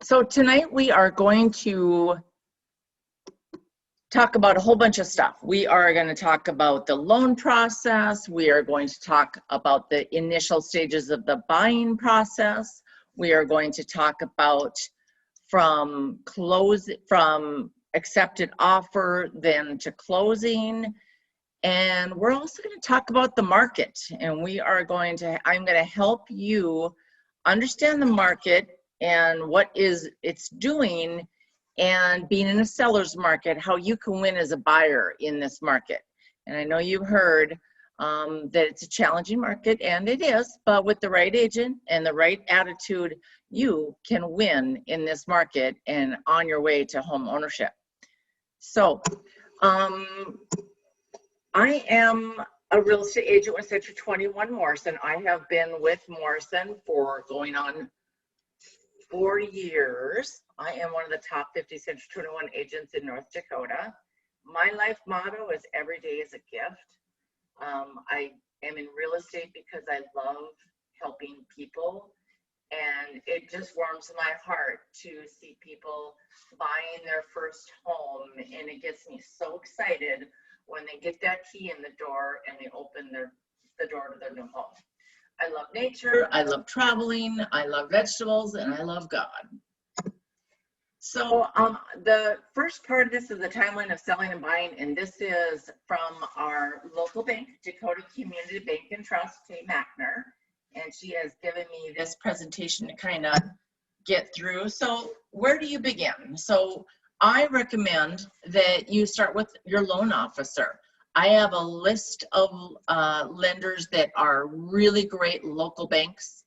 So tonight we are going to talk about a whole bunch of stuff. We are going to talk about the loan process. We are going to talk about the initial stages of the buying process. We are going to talk about from accepted offer then to closing. And we're also going to talk about the market. And I'm going to help you understand the market and what it's doing, and being in a seller's market, how you can win as a buyer in this market. And I know you've heard that it's a challenging market, and it is, but with the right agent and the right attitude, you can win in this market and on your way to home ownership. So I am a real estate agent with Century 21 Morrison. I have been with Morrison for going on 4 years. I am one of the top 50 Century 21 agents in North Dakota. My life motto is every day is a gift. I am in real estate because I love helping people, and it just warms my heart to see people buying their first home, and it gets me so excited when they get that key in the door and they open the door to their new home. I love nature, I love traveling, I love vegetables, and I love God. So the first part of this is the timeline of selling and buying, and this is from our local bank, Dakota Community Bank and Trust, Kay Mackner, and she has given me this presentation to kind of get through. So where do you begin? So I recommend that you start with your loan officer. I have a list of lenders that are really great local banks.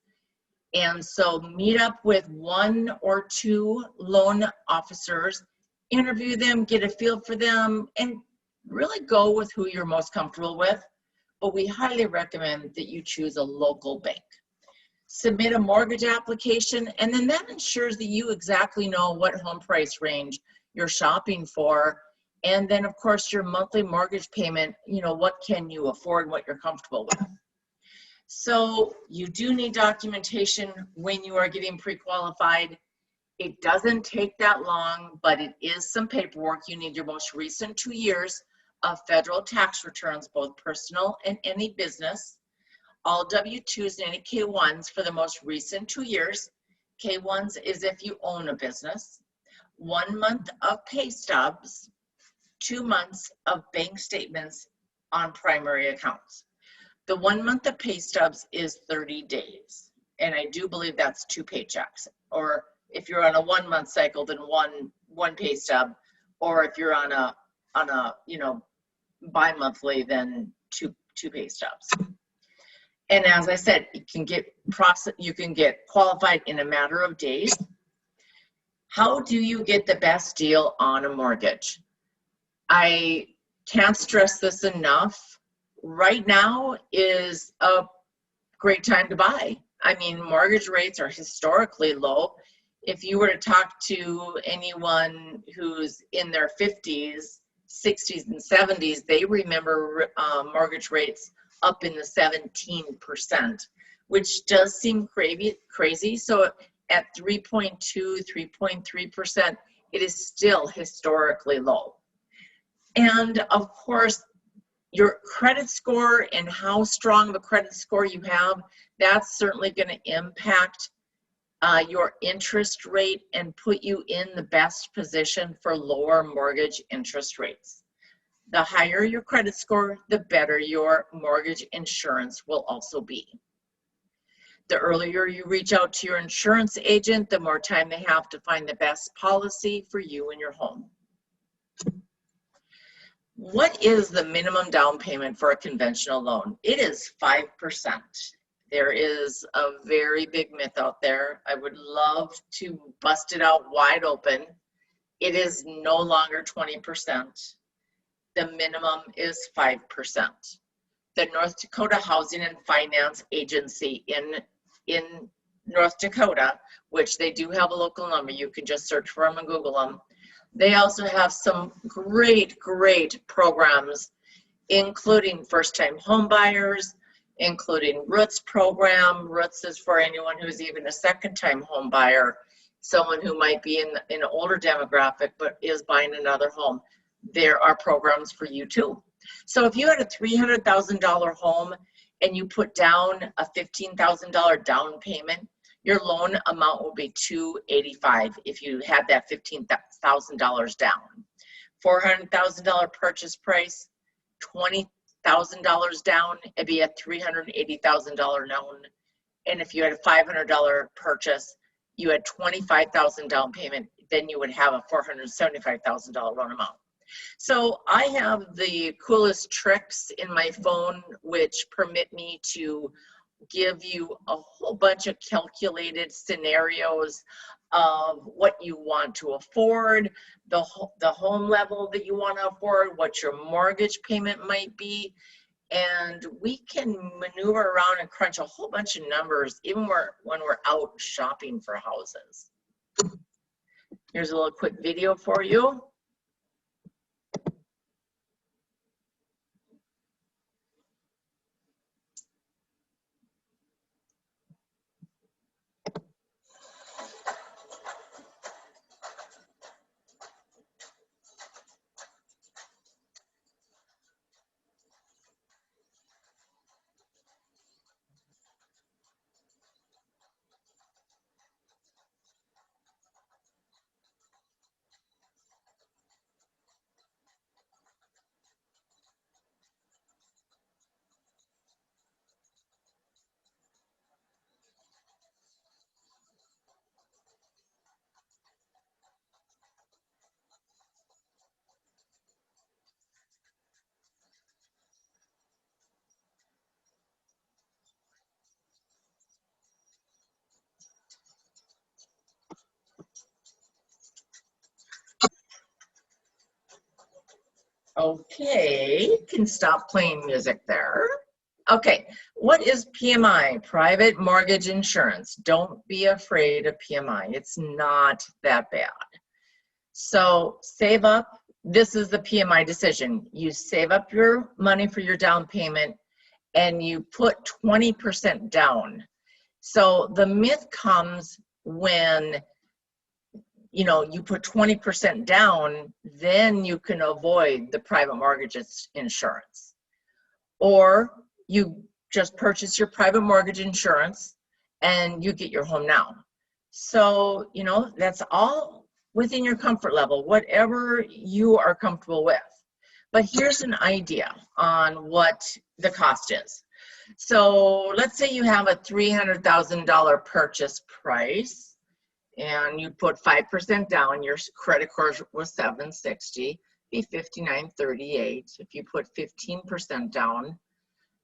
And so meet up with 1 or 2 loan officers, interview them, get a feel for them, and really go with who you're most comfortable with. But we highly recommend that you choose a local bank. Submit a mortgage application, and then that ensures that you exactly know what home price range you're shopping for. And then of course your monthly mortgage payment, what can you afford, what you're comfortable with. So you do need documentation when you are getting pre-qualified. It doesn't take that long, but it is some paperwork. You need your most recent 2 years of federal tax returns, both personal and any business, all W-2s and any K-1s for the most recent 2 years. K-1s is if you own a business. 1 month of pay stubs, 2 months of bank statements on primary accounts. The 1 month of pay stubs is 30 days. And I do believe that's 2 paychecks. Or if you're on a 1 month cycle, then one pay stub. Or if you're on a bi-monthly, then two pay stubs. And as I said, you can get qualified in a matter of days. How do you get the best deal on a mortgage? I can't stress this enough. Right now is a great time to buy. I mean, mortgage rates are historically low. If you were to talk to anyone who's in their 50s, 60s, and 70s, they remember mortgage rates up in the 17%, which does seem crazy. So at 3.2, 3.3%, it is still historically low. And of course, your credit score and how strong of a credit score you have, that's certainly going to impact your interest rate and put you in the best position for lower mortgage interest rates. The higher your credit score, the better your mortgage insurance will also be. The earlier you reach out to your insurance agent, the more time they have to find the best policy for you and your home. What is the minimum down payment for a conventional loan? It is 5%. There is a very big myth out there. I would love to bust it out wide open. It is no longer 20%. The minimum is 5%. The North Dakota Housing and Finance Agency in North Dakota, which they do have a local number, you can just search for them and Google them. They also have some great programs, including first-time home buyers, including Roots program. Roots is for anyone who's even a second-time home buyer. someone who might be in an older demographic but is buying another home, there are programs for you too. So if you had a $300,000 home and you put down a $15,000 down payment, your loan amount will be $285 if you had that $15,000 down. $400,000 purchase price, $20,000 down, it'd be a $380,000 loan. And if you had a $500 purchase, you had $25,000 down payment, then you would have a $475,000 loan amount. So I have the coolest tricks in my phone which permit me to give you a whole bunch of calculated scenarios of what you want to afford, the home level that you want to afford, what your mortgage payment might be, and we can maneuver around and crunch a whole bunch of numbers even when we're out shopping for houses. Here's a little quick video for you. Okay, can stop playing music there. Okay, what is PMI? Private Mortgage Insurance. Don't be afraid of PMI. It's not that bad. So save up. This is the PMI decision. You save up your money for your down payment and you put 20% down. So the myth comes when you put 20% down, then you can avoid the private mortgage insurance. Or you just purchase your private mortgage insurance and you get your home now. So, that's all within your comfort level, whatever you are comfortable with. But here's an idea on what the cost is. So let's say you have a $300,000 purchase price and you put 5% down, your credit score was 760, be $59.38. If you put 15% down,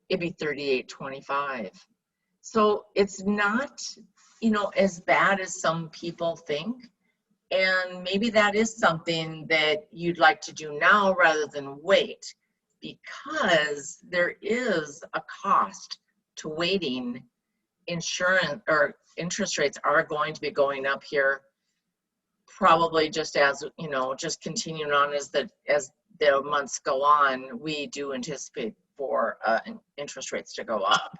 it'd be $38.25. So it's not, as bad as some people think. And maybe that is something that you'd like to do now rather than wait, because there is a cost to waiting. Insurance or interest rates are going to be going up here, probably just as just continuing on as the months go on. We do anticipate for interest rates to go up.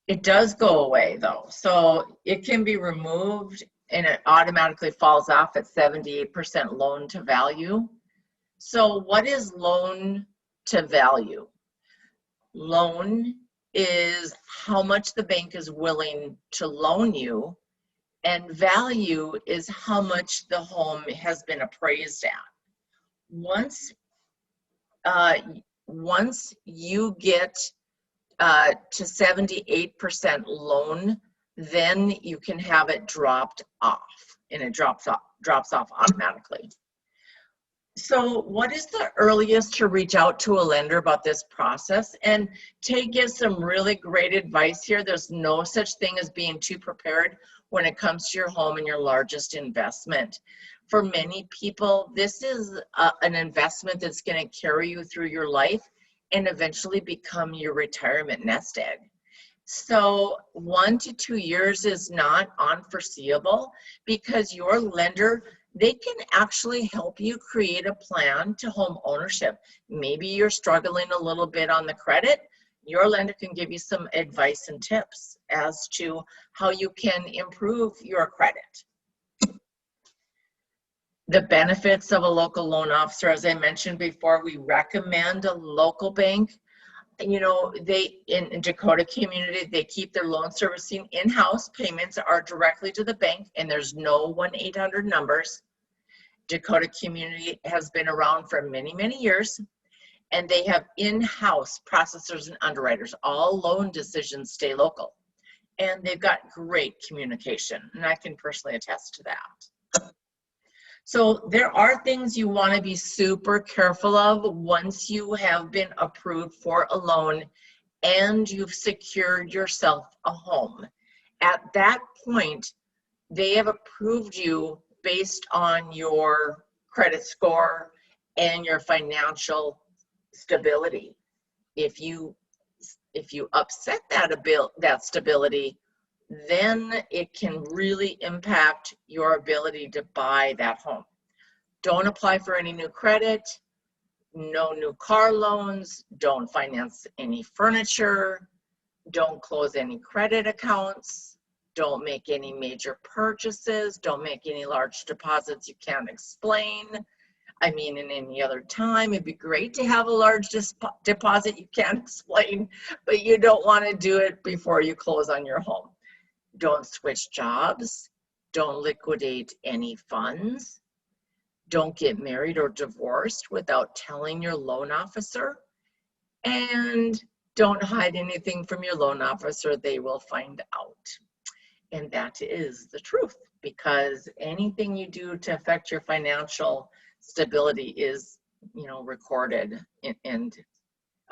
It does go away though, so it can be removed and it automatically falls off at 78% loan to value. So what is loan to value? Loan is how much the bank is willing to loan you, and value is how much the home has been appraised at. Once you get to 78% loan, then you can have it dropped off, and it drops off automatically. So what is the earliest to reach out to a lender about this process? And Tay gives some really great advice here. There's no such thing as being too prepared when it comes to your home and your largest investment. For many people, this is an investment that's going to carry you through your life and eventually become your retirement nest egg. So 1 to 2 years is not unforeseeable, because your lender, they can actually help you create a plan to home ownership. Maybe you're struggling a little bit on the credit. Your lender can give you some advice and tips as to how you can improve your credit. The benefits of a local loan officer, as I mentioned before, we recommend a local bank. You know, they in Dakota Community, they keep their loan servicing in-house. Payments are directly to the bank, and there's no 1-800 numbers. Dakota Community has been around for many, many years, and they have in-house processors and underwriters. All loan decisions stay local, and they've got great communication, and I can personally attest to that. So there are things you want to be super careful of once you have been approved for a loan and you've secured yourself a home. At that point, they have approved you based on your credit score and your financial stability. If you upset that stability, then it can really impact your ability to buy that home. Don't apply for any new credit, no new car loans, don't finance any furniture, don't close any credit accounts, don't make any major purchases, don't make any large deposits you can't explain. I mean, in any other time, it'd be great to have a large deposit you can't explain, but you don't want to do it before you close on your home. Don't switch jobs, don't liquidate any funds, don't get married or divorced without telling your loan officer, and don't hide anything from your loan officer. They will find out. And that is the truth, because anything you do to affect your financial stability is, you know, recorded and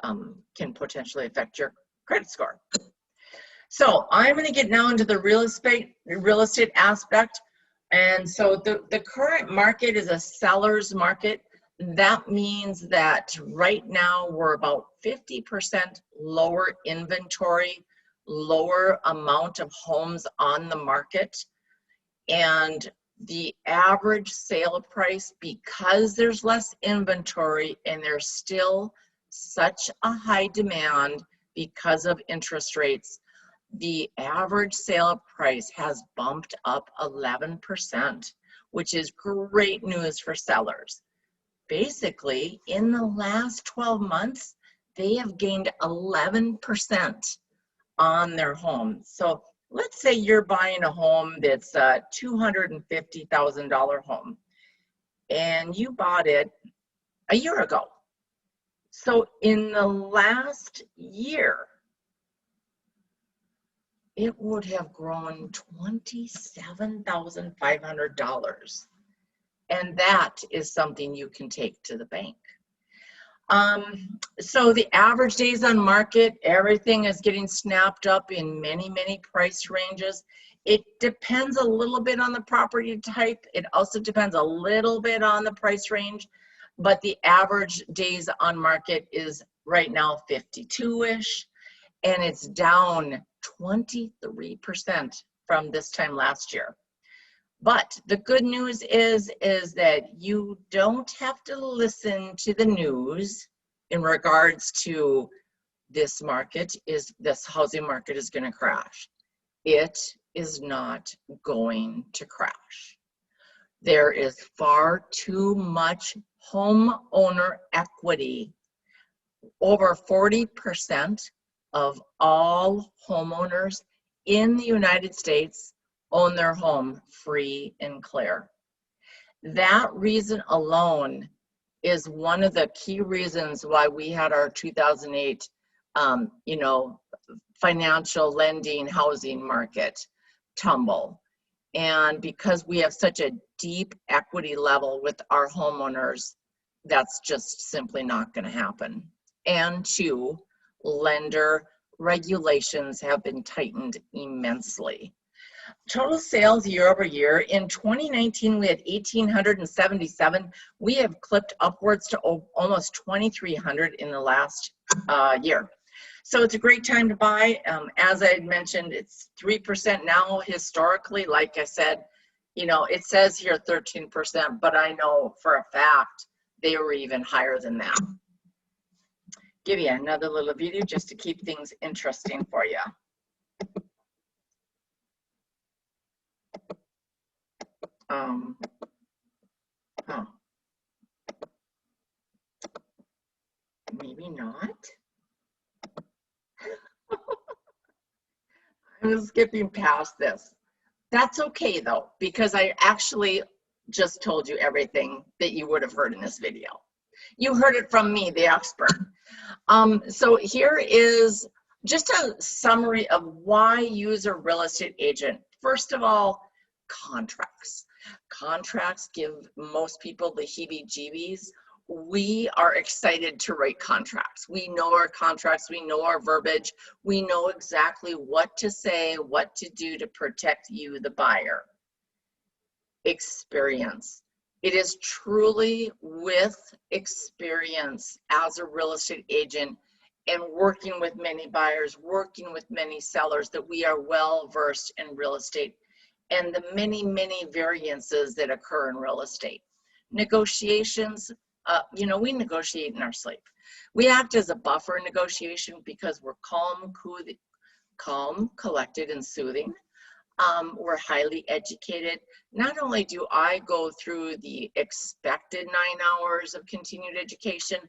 can potentially affect your credit score. So I'm going to get now into the real estate aspect. And so the current market is a seller's market. That means that right now we're about 50% lower inventory, lower amount of homes on the market. And the average sale price, because there's less inventory and there's still such a high demand because of interest rates, the average sale price has bumped up 11%, which is great news for sellers. Basically, in the last 12 months, they have gained 11% on their home. So let's say you're buying a home that's a $250,000 home, and you bought it a year ago. So in the last year, it would have grown $27,500. And that is something you can take to the bank. So the average days on market, everything is getting snapped up in many, many price ranges. It depends a little bit on the property type. It also depends a little bit on the price range, but the average days on market is right now 52-ish, and it's down 23% from this time last year. But the good news is that you don't have to listen to the news in regards to this housing market is going to crash. It is not going to crash. There is far too much homeowner equity. Over 40% of all homeowners in the United States own their home free and clear. That reason alone is one of the key reasons why we had our 2008 financial lending housing market tumble. And because we have such a deep equity level with our homeowners, that's just simply not going to happen. And two, lender regulations have been tightened immensely. Total sales year over year, in 2019 we had 1,877. We have clipped upwards to almost 2,300 in the last year. So it's a great time to buy. As I mentioned, it's 3% now. Historically, like I said, it says here 13%, but I know for a fact they were even higher than that. Give you another little video just to keep things interesting for you. Oh, maybe not. I'm skipping past this. That's okay though, because I actually just told you everything that you would have heard in this video. You heard it from me, the expert. So here is just a summary of why use a real estate agent. First of all, contracts. Contracts give most people the heebie-jeebies. We are excited to write contracts. We know our contracts, we know our verbiage, we know exactly what to say, what to do to protect you, the buyer. Experience. It is truly with experience as a real estate agent and working with many buyers, working with many sellers, that we are well versed in real estate and the many, many variances that occur in real estate. Negotiations, you know, we negotiate in our sleep. We act as a buffer in negotiation because we're calm, collected, and soothing. We're highly educated. Not only do I go through the expected 9 hours of continued education,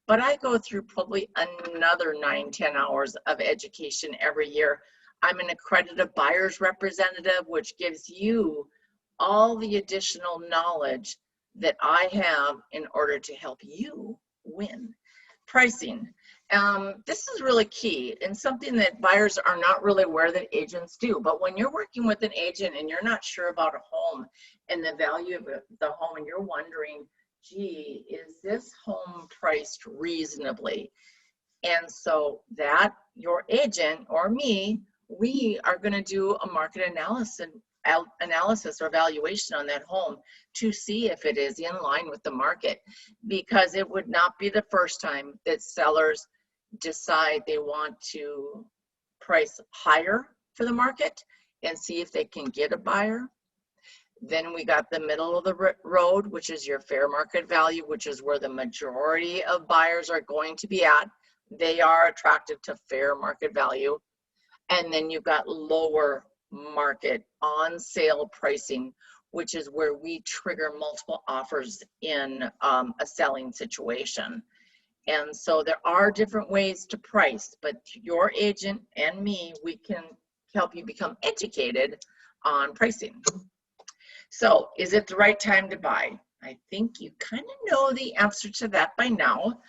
but I go through probably another 9-10 hours of education every year. I'm an accredited buyer's representative, which gives you all the additional knowledge that I have in order to help you win. Pricing. This is really key and something that buyers are not really aware that agents do. But when you're working with an agent and you're not sure about a home and the value of the home, and you're wondering, gee, is this home priced reasonably? And so that your agent or me, we are going to do a market analysis or evaluation on that home to see if it is in line with the market, because it would not be the first time that sellers decide they want to price higher for the market and see if they can get a buyer. Then we got the middle of the road, which is your fair market value, which is where the majority of buyers are going to be at. They are attracted to fair market value. And then you've got lower market on sale pricing, which is where we trigger multiple offers in a selling situation. And so there are different ways to price, but your agent and me, we can help you become educated on pricing. So is it the right time to buy? I think you kind of know the answer to that by now.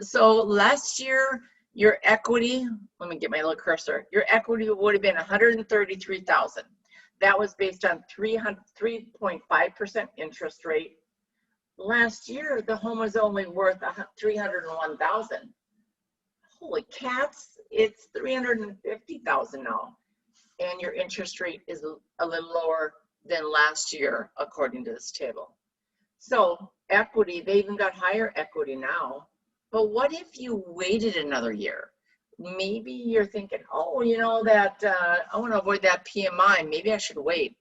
So last year, your equity, let me get my little cursor, your equity would have been $133,000. That was based on 3.5% interest rate. Last year, the home was only worth $301,000. Holy cats, it's $350,000 now. And your interest rate is a little lower than last year, according to this table. So equity, they even got higher equity now. But what if you waited another year? Maybe you're thinking, oh, you know, that I want to avoid that PMI. Maybe I should wait.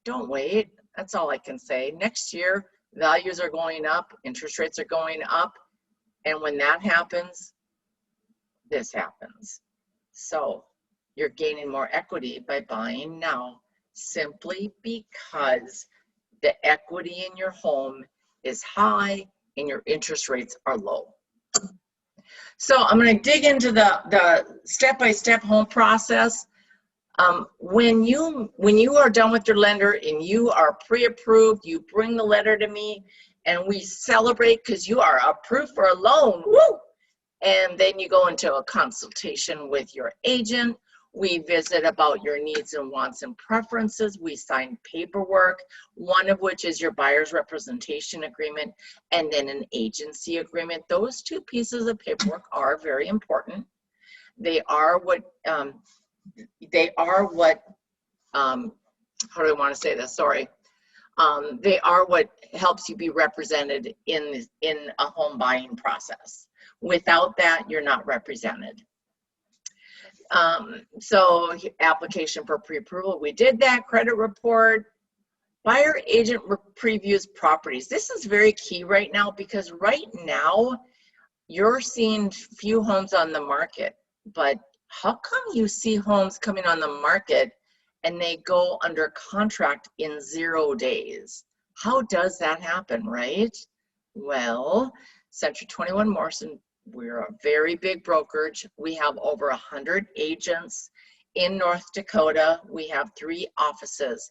Don't wait. That's all I can say. Next year, values are going up, interest rates are going up. And when that happens, this happens. So you're gaining more equity by buying now, simply because the equity in your home is high and your interest rates are low. So I'm going to dig into the step-by-step home process. When you are done with your lender and you are pre-approved, you bring the letter to me and we celebrate because you are approved for a loan. Woo! And then you go into a consultation with your agent. We visit about your needs and wants and preferences. We sign paperwork, one of which is your buyer's representation agreement, and then an agency agreement. Those two pieces of paperwork are very important. They are what, how do I want to say this? Sorry. They are what helps you be represented in a home buying process. Without that, you're not represented. So application for pre-approval, we did that. Credit report, buyer agent previews properties. This is very key right now because right now you're seeing few homes on the market, but how come you see homes coming on the market and they go under contract in 0 days? How does that happen, right? Well, Century 21 Morrison, we're a very big brokerage. We have over 100 agents in North Dakota. We have 3 offices.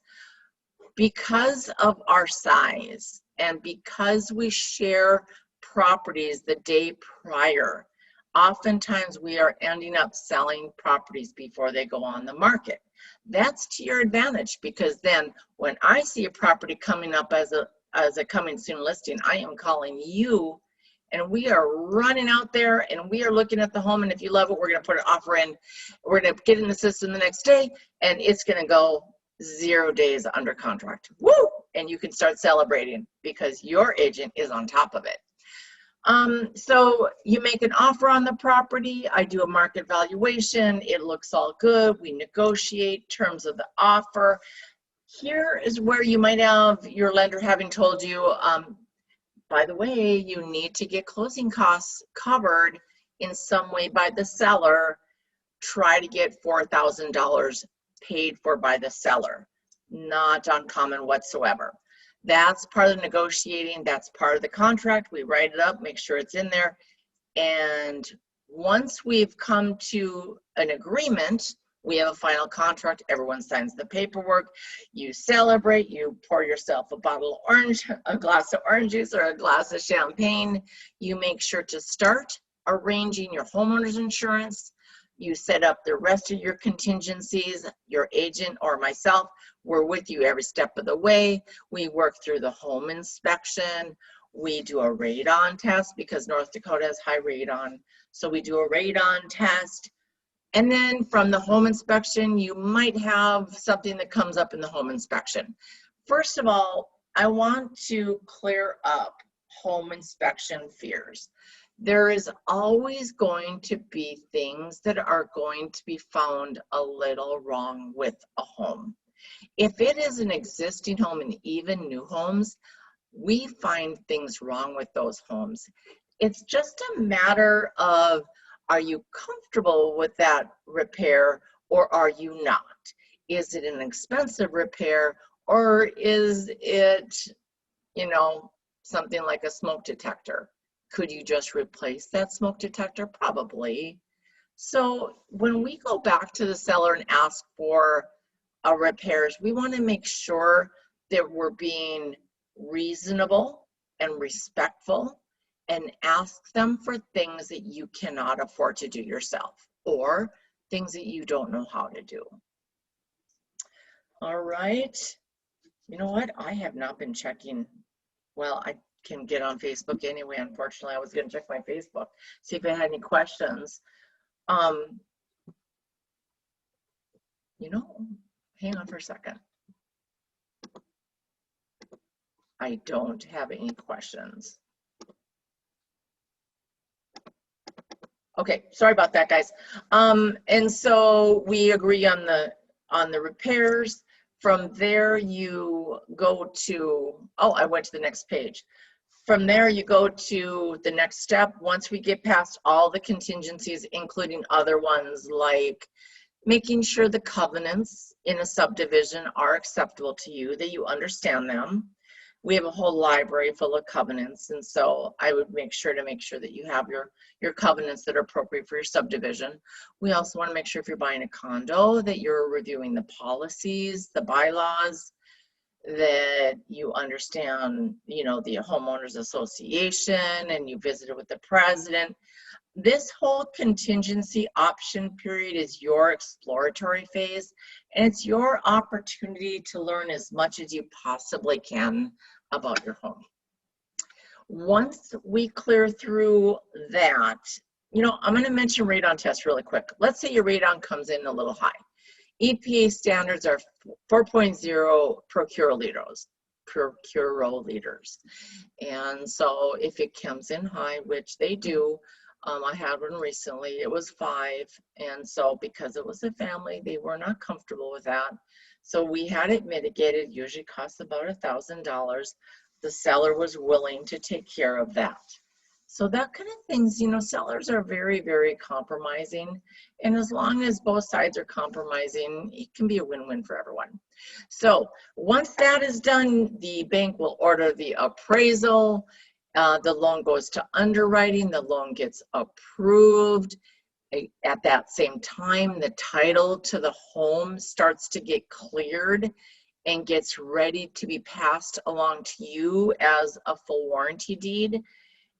Because of our size and because we share properties the day prior, oftentimes we are ending up selling properties before they go on the market. That's to your advantage, because then when I see a property coming up as a coming soon listing, I am calling you and we are running out there and we are looking at the home, and if you love it, we're going to put an offer in. We're going to get in the system the next day and it's going to go 0 days under contract. Woo! And you can start celebrating because your agent is on top of it. So you make an offer on the property. I do a market valuation. It looks all good. We negotiate terms of the offer. Here is where you might have your lender having told you, by the way, you need to get closing costs covered in some way by the seller. Try to get $4,000 paid for by the seller. Not uncommon whatsoever. That's part of the negotiating. That's part of the contract. We write it up, make sure it's in there. And once we've come to an agreement, we have a final contract. Everyone signs the paperwork. You celebrate. You pour yourself a bottle of orange, a glass of orange juice, or a glass of champagne. You make sure to start arranging your homeowner's insurance. You set up the rest of your contingencies. Your agent or myself, we're with you every step of the way. We work through the home inspection. We do a radon test because North Dakota has high radon. So we do a radon test. And then from the home inspection, you might have something that comes up in the home inspection. First of all, I want to clear up home inspection fears. There is always going to be things that are going to be found a little wrong with a home. If it is an existing home, and even new homes, we find things wrong with those homes. It's just a matter of, are you comfortable with that repair or are you not? Is it an expensive repair, or is it, you know, something like a smoke detector? Could you just replace that smoke detector? Probably. So when we go back to the seller and ask for repairs, we want to make sure that we're being reasonable and respectful, and ask them for things that you cannot afford to do yourself or things that you don't know how to do. All right. You know what? I have not been checking. Well, I can get on Facebook anyway. Unfortunately, I was going to check my Facebook, see if I had any questions. You know, hang on for a second. I don't have any questions. Okay, sorry about that, guys. And so we agree on the repairs. From there, you go to, oh, I went to the next page. From there, you go to the next step. Once we get past all the contingencies, including other ones like making sure the covenants in a subdivision are acceptable to you, that you understand them. We have a whole library full of covenants, and so I would make sure that you have your covenants that are appropriate for your subdivision. We also want to make sure if you're buying a condo that you're reviewing the policies, the bylaws, that you understand, you know, the homeowners association, and you visited with the president. This whole contingency option period is your exploratory phase, and it's your opportunity to learn as much as you possibly can about your home. Once we clear through that, you know, I'm going to mention radon tests really quick. Let's say your radon comes in a little high. EPA standards are 4.0 per-kiloliters. And so if it comes in high, which they do, I had one recently, it was 5. And so because it was a family, they were not comfortable with that. So we had it mitigated, usually costs about $1,000. The seller was willing to take care of that. So that kind of things, you know, sellers are very, very compromising. And as long as both sides are compromising, it can be a win-win for everyone. So once that is done, the bank will order the appraisal. The loan goes to underwriting. The loan gets approved. At that same time, the title to the home starts to get cleared and gets ready to be passed along to you as a full warranty deed.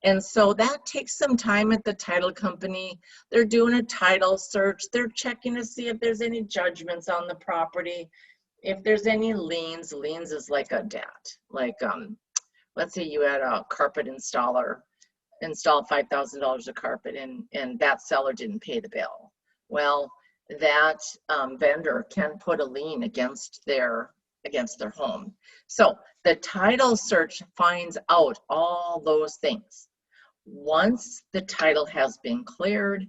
And so that takes some time at the title company. They're doing a title search. They're checking to see if there's any judgments on the property. If there's any liens, liens is like a debt. Like, let's say you had a carpet installer install $5,000 of carpet and that seller didn't pay the bill. Well, that vendor can put a lien against their home. So the title search finds out all those things. Once the title has been cleared,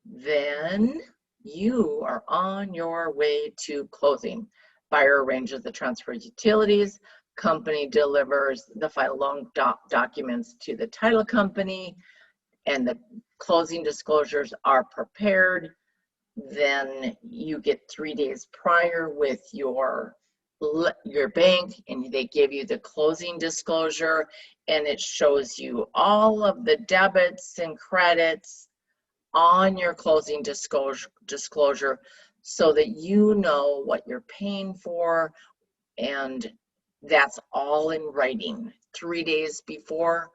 then you are on your way to closing. Buyer arranges the transfer utilities, company delivers the final loan documents to the title company, and the closing disclosures are prepared. Then you get 3 days prior with your bank, and they give you the closing disclosure, and it shows you all of the debits and credits on your closing disclosure so that you know what you're paying for, and that's all in writing. 3 days before,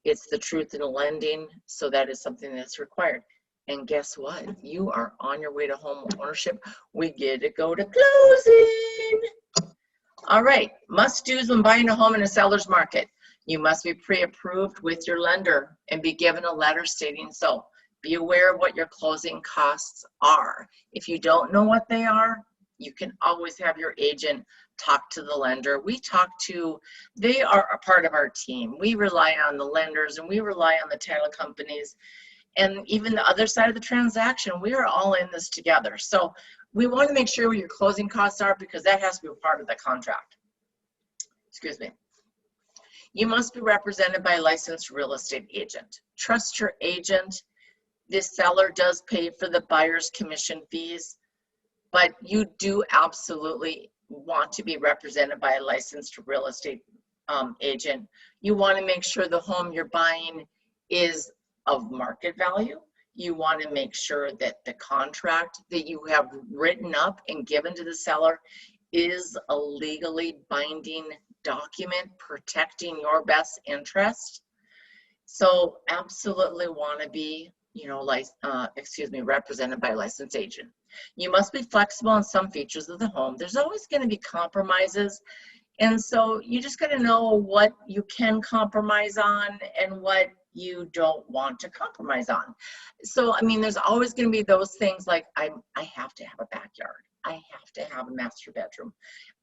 it's the truth in lending, so that is something that's required. And guess what? You are on your way to home ownership. We get to go to closing. All right, must-dos when buying a home in a seller's market. You must be pre-approved with your lender and be given a letter stating so. Be aware of what your closing costs are. If you don't know what they are, you can always have your agent talk to the lender. They are a part of our team. We rely on the lenders and we rely on the title companies and even the other side of the transaction. We are all in this together. So we want to make sure what your closing costs are because that has to be a part of the contract. Excuse me. You must be represented by a licensed real estate agent. Trust your agent. This seller does pay for the buyer's commission fees, but you do absolutely want to be represented by a licensed real estate agent. You want to make sure the home you're buying is of market value. You want to make sure that the contract that you have written up and given to the seller is a legally binding document protecting your best interest. So absolutely want to be, represented by a licensed agent. You must be flexible on some features of the home. There's always going to be compromises. And so you just got to know what you can compromise on and what you don't want to compromise on. So, I mean, there's always going to be those things like I have to have a backyard. I have to have a master bedroom.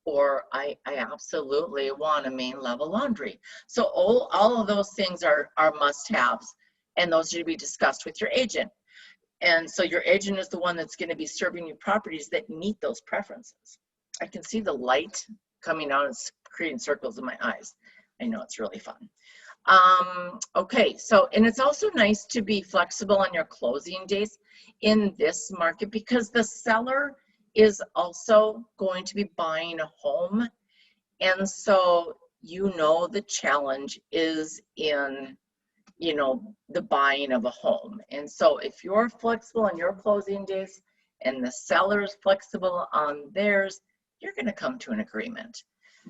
Or I absolutely want a main level laundry. So all of those things are must-haves, and those should be discussed with your agent. And so your agent is the one that's going to be serving you properties that meet those preferences. I can see the light coming out and creating circles in my eyes. I know it's really fun. Okay, so, and it's also nice to be flexible on your closing dates in this market because the seller is also going to be buying a home. And so, the challenge is in, the buying of a home. And so if you're flexible on your closing days and the seller is flexible on theirs, you're going to come to an agreement.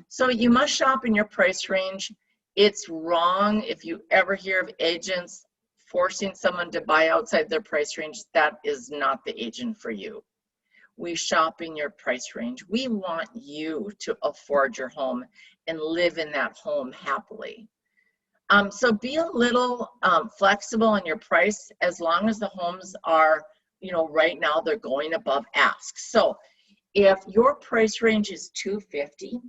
So you must shop in your price range. It's wrong if you ever hear of agents forcing someone to buy outside their price range. That is not the agent for you. We shop in your price range. We want you to afford your home and live in that home happily. So be a little flexible on your price as long as the homes are, right now they're going above ask. So if your price range is $250,000,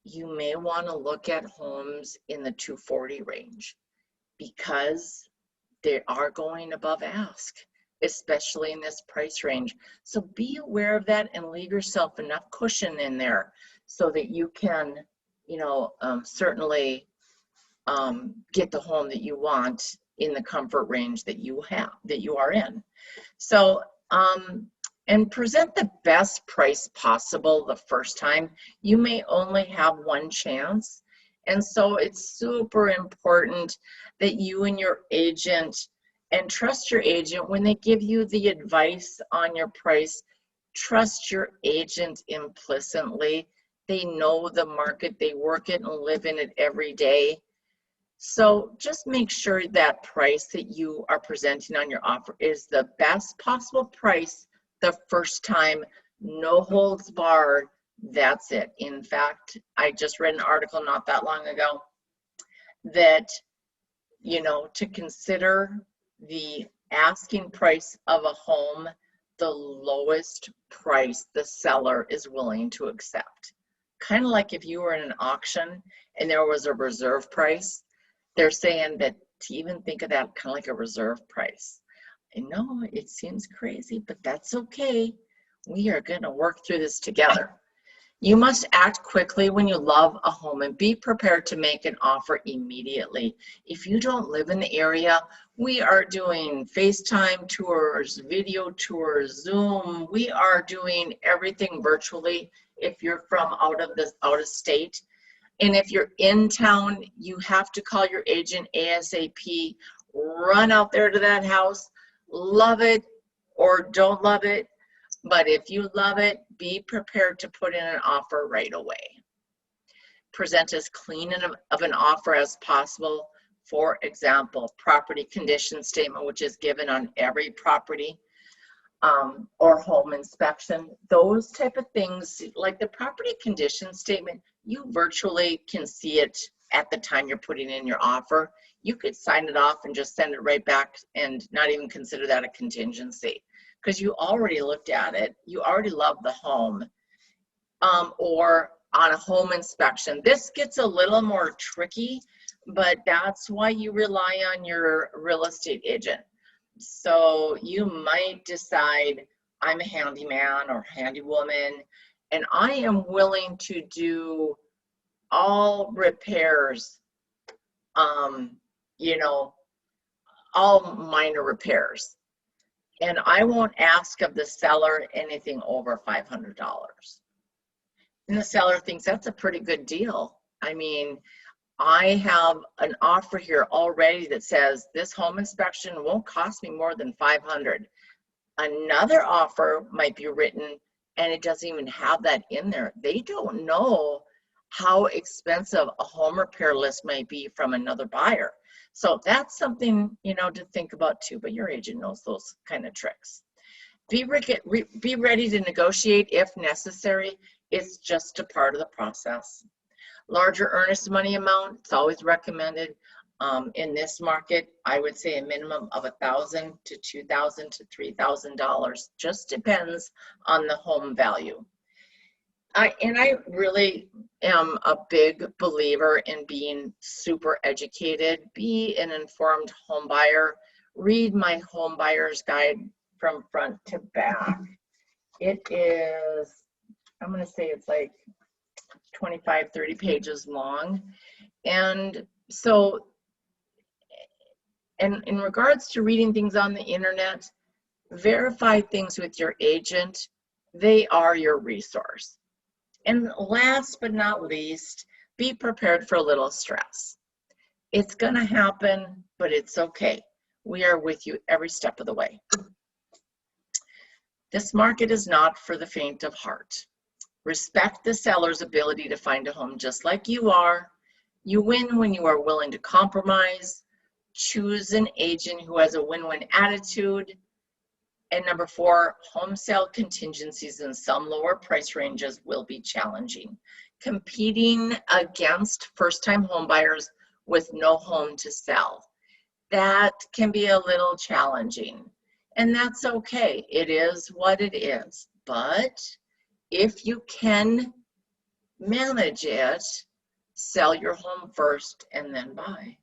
you may want to look at homes in the $240,000 range because they are going above ask, especially in this price range. So be aware of that and leave yourself enough cushion in there so that you can, certainly get the home that you want in the comfort range that you are in. So, and present the best price possible the first time. You may only have one chance. And so it's super important that you and your agent, and trust your agent when they give you the advice on your price. Trust your agent implicitly. They know the market, they work it and live in it every day. So just make sure that price that you are presenting on your offer is the best possible price the first time, no holds barred. That's it. In fact, I just read an article not that long ago that, you know, to consider the asking price of a home the lowest price the seller is willing to accept. Kind of like if you were in an auction and there was a reserve price, they're saying that to even think of that kind of like a reserve price. I know it seems crazy, but that's okay. We are going to work through this together. You must act quickly when you love a home and be prepared to make an offer immediately. If you don't live in the area, we are doing FaceTime tours, video tours, Zoom. We are doing everything virtually if you're from out of state. And if you're in town, you have to call your agent ASAP. Run out there to that house. Love it or don't love it. But if you love it, be prepared to put in an offer right away. Present as clean of an offer as possible. For example, property condition statement, which is given on every property, or home inspection. Those type of things, like the property condition statement, you virtually can see it at the time you're putting in your offer. You could sign it off and just send it right back and not even consider that a contingency, because you already looked at it, you already love the home. Or on a home inspection, this gets a little more tricky, but that's why you rely on your real estate agent. So you might decide, I'm a handyman or handywoman, and I am willing to do all repairs, you know, all minor repairs. And I won't ask of the seller anything over $500. And the seller thinks that's a pretty good deal. I mean, I have an offer here already that says this home inspection won't cost me more than $500. Another offer might be written and it doesn't even have that in there. They don't know how expensive a home repair list might be from another buyer. So that's something, you know, to think about too, but your agent knows those kind of tricks. Be ready to negotiate if necessary. It's just a part of the process. Larger earnest money amount, it's always recommended. In this market, I would say a minimum of $1,000 to $2,000 to $3,000. Just depends on the home value. I really am a big believer in being super educated. Be an informed home buyer. Read my home buyer's guide from front to back. It is, I'm going to say it's like 25, 30 pages long. And so, and in regards to reading things on the internet, verify things with your agent. They are your resource. And last but not least, be prepared for a little stress. It's going to happen, but it's okay. We are with you every step of the way. This market is not for the faint of heart. Respect the seller's ability to find a home just like you are. You win when you are willing to compromise. Choose an agent who has a win-win attitude. And number 4, home sale contingencies in some lower price ranges will be challenging. Competing against first-time home buyers with no home to sell, that can be a little challenging. And that's okay. It is what it is. But if you can manage it, sell your home first and then buy.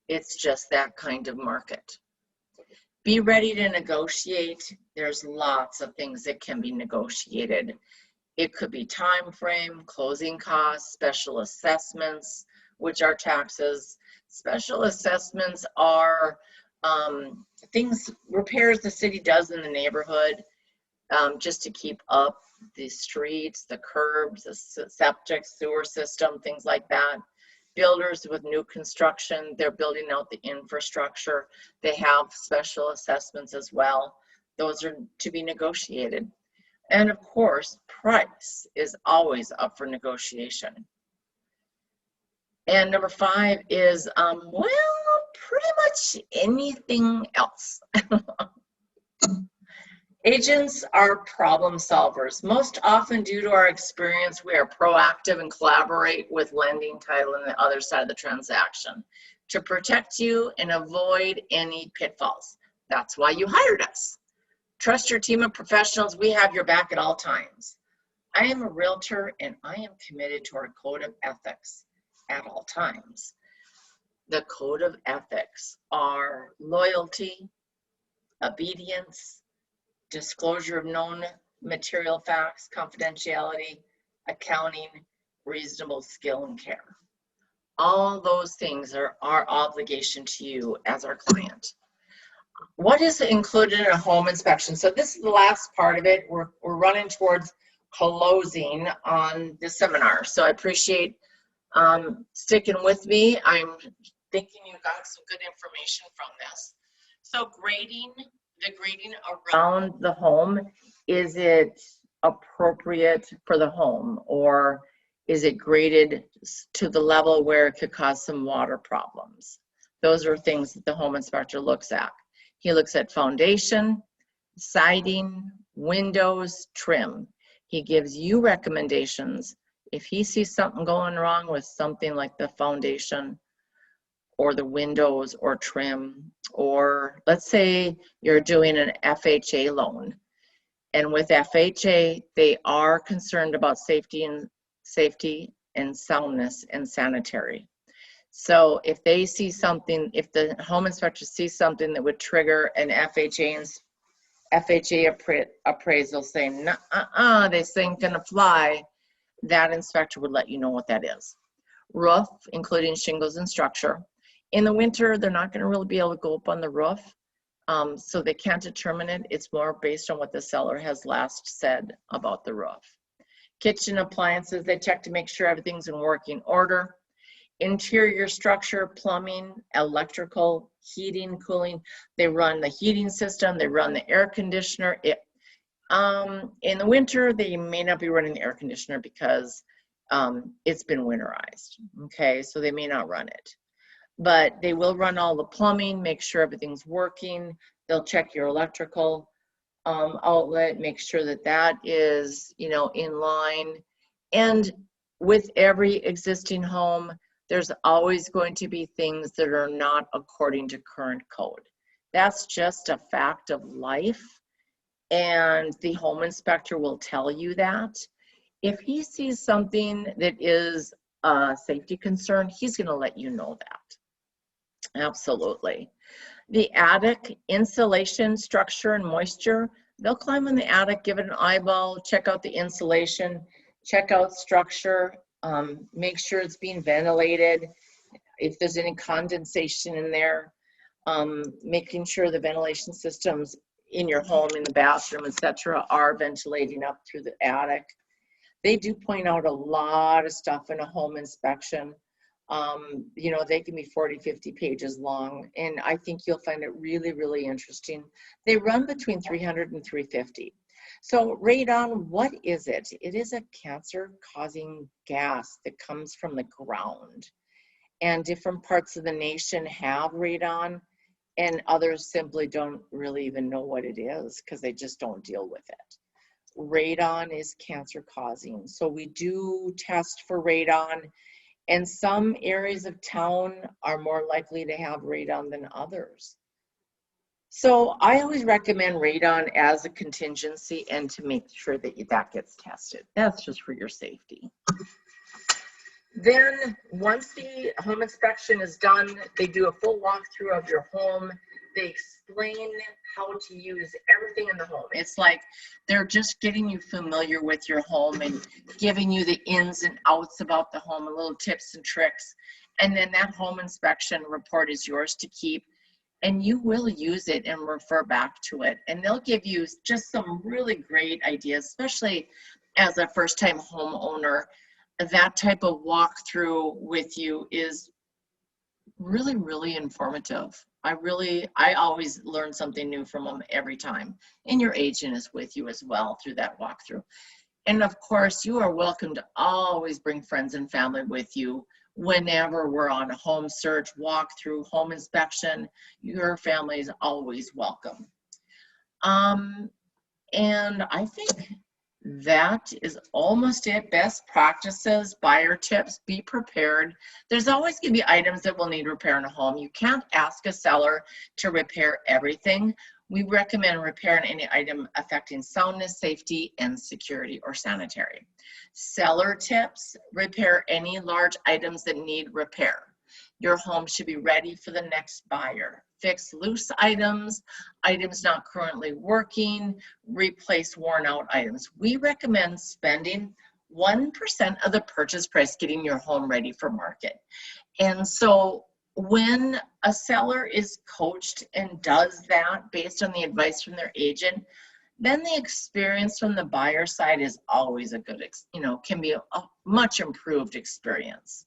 It's just that kind of market. Be ready to negotiate. There's lots of things that can be negotiated. It could be time frame, closing costs, special assessments, which are taxes. Special assessments are repairs the city does in the neighborhood, just to keep up the streets, the curbs, the septic sewer system, things like that. Builders with new construction, they're building out the infrastructure. They have special assessments as well. Those are to be negotiated. And of course, price is always up for negotiation. And number 5 is, well, pretty much anything else. Agents are problem solvers. Most often, due to our experience, we are proactive and collaborate with lending, title, and the other side of the transaction to protect you and avoid any pitfalls. That's why you hired us. Trust your team of professionals. We have your back at all times. I am a realtor and I am committed to our code of ethics at all times. The code of ethics are loyalty, obedience, disclosure of known material facts, confidentiality, accounting, reasonable skill and care. All those things are our obligation to you as our client. What is included in a home inspection? So this is the last part of it. We're running towards closing on the seminar. So I appreciate sticking with me. I'm thinking you got some good information from this. So grading, the grading around the home, is it appropriate for the home, or is it graded to the level where it could cause some water problems? Those are things that the home inspector looks at. He looks at foundation, siding, windows, trim. He gives you recommendations. If he sees something going wrong with something like the foundation or the windows or trim, or let's say you're doing an FHA loan, and with FHA, they are concerned about safety and soundness and sanitary. So if they see something, if the home inspector sees something that would trigger an FHA appraisal saying, this ain't gonna fly, that inspector would let you know what that is. Roof, including shingles and structure. In the winter, they're not gonna really be able to go up on the roof, so they can't determine it. It's more based on what the seller has last said about the roof. Kitchen appliances, they check to make sure everything's in working order. Interior structure, plumbing, electrical, heating, cooling. They run the heating system, they run the air conditioner. In the winter, they may not be running the air conditioner because it's been winterized, okay? So they may not run it. But they will run all the plumbing, make sure everything's working. They'll check your electrical outlet, make sure that that is, in line. And with every existing home, there's always going to be things that are not according to current code. That's just a fact of life, and the home inspector will tell you that. If he sees something that is a safety concern, he's going to let you know that. Absolutely. The attic, insulation, structure, and moisture, they'll climb in the attic, give it an eyeball, check out the insulation, check out structure, make sure it's being ventilated. If there's any condensation in there, making sure the ventilation systems in your home, in the bathroom, etc., are ventilating up through the attic. They do point out a lot of stuff in a home inspection. They can be 40, 50 pages long, and I think you'll find it really, really interesting. They run between 300 and 350. So radon, what is it? It is a cancer-causing gas that comes from the ground. And different parts of the nation have radon, and others simply don't really even know what it is because they just don't deal with it. Radon is cancer-causing. So we do test for radon, and some areas of town are more likely to have radon than others. So I always recommend radon as a contingency and to make sure that that gets tested. That's just for your safety. Then once the home inspection is done, they do a full walkthrough of your home. They explain how to use everything in the home. It's like they're just getting you familiar with your home and giving you the ins and outs about the home and little tips and tricks. And then that home inspection report is yours to keep, and you will use it and refer back to it. And they'll give you just some really great ideas, especially as a first-time homeowner. That type of walkthrough with you is really, really informative. I always learn something new from them every time. And your agent is with you as well through that walkthrough. And of course, you are welcome to always bring friends and family with you whenever we're on a home search, walkthrough, home inspection. Your family is always welcome. And I think that is almost it. Best practices, buyer tips, be prepared. There's always going to be items that will need repair in a home. You can't ask a seller to repair everything. We recommend repairing any item affecting soundness, safety, and security or sanitary. Seller tips, repair any large items that need repair. Your home should be ready for the next buyer. Fix loose items, items not currently working, replace worn out items. We recommend spending 1% of the purchase price getting your home ready for market. And so when a seller is coached and does that based on the advice from their agent, then the experience from the buyer side is always a good, can be a much improved experience.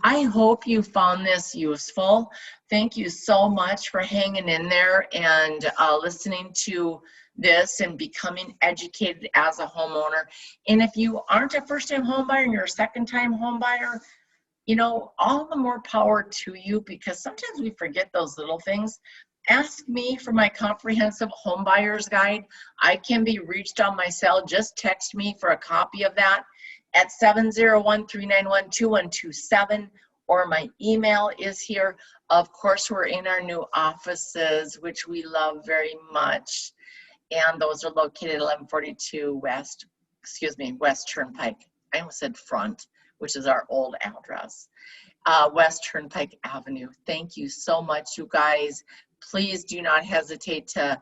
I hope you found this useful. Thank you so much for hanging in there and listening to this and becoming educated as a homeowner. And if you aren't a first-time home buyer and you're a second-time home buyer, all the more power to you, because sometimes we forget those little things. Ask me for my comprehensive home buyer's guide. I can be reached on my cell. Just text me for a copy of that at 701-391-2127, or my email is here. Of course, we're in our new offices, which we love very much. And those are located at 1142 West Turnpike. I almost said front, which is our old address. West Turnpike Avenue. Thank you so much, you guys. Please do not hesitate to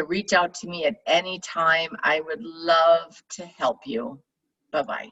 reach out to me at any time. I would love to help you. Bye-bye.